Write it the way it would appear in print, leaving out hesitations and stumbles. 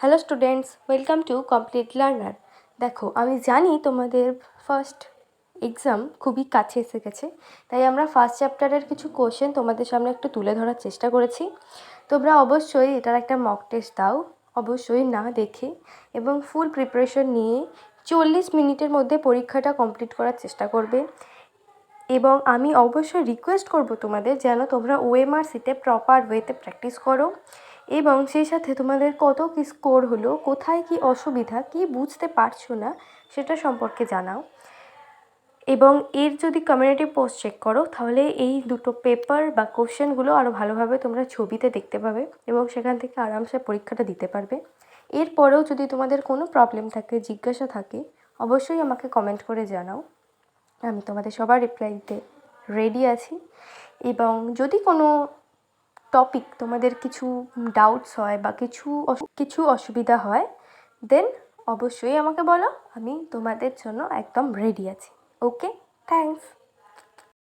Hello students, welcome to complete learner. দেখো, আমি জানি তোমাদের ফার্স্ট এক্সাম খুবই কাছে এসে গেছে, তাই আমরা ফার্স্ট চ্যাপ্টারের কিছু কোশ্চেন তোমাদের সামনে একটু তুলে ধরার চেষ্টা করেছি। তোমরা অবশ্যই এটার একটা মক টেস্ট দাও, অবশ্যই না দেখে, এবং ফুল প্রিপারেশন নিয়ে 40 মিনিটের মধ্যে পরীক্ষাটা কমপ্লিট করার চেষ্টা করবে। এবং আমি অবশ্যই রিকোয়েস্ট করব তোমাদের যেন তোমরা ওএমআর সিটে প্রপার ওয়েতে প্র্যাকটিস করো, এবং সেই সাথে তোমাদের কত কী স্কোর হলো, কোথায় কী অসুবিধা, কী বুঝতে পারছো না সেটা সম্পর্কে জানাও। এবং এর যদি কমিউনিটি পোস্ট চেক করো তাহলে এই দুটো পেপার বা কোশ্চেনগুলো আরও ভালোভাবে তোমরা ছবিতে দেখতে পাবে এবং সেখান থেকে আরামসে পরীক্ষাটা দিতে পারবে। এরপরেও যদি তোমাদের কোনো প্রবলেম থাকে, জিজ্ঞাসা থাকে, অবশ্যই আমাকে কমেন্ট করে জানাও। আমি তোমাদের সবার রিপ্লাই দিতে রেডি আছি। এবং যদি কোনো টপিক তোমাদের কিছু ডাউটস হয় বা কিছু অসুবিধা হয়, দেন অবশ্যই আমাকে বলো, আমি তোমাদের জন্য একদম রেডি আছি। ওকে, থ্যাঙ্কস।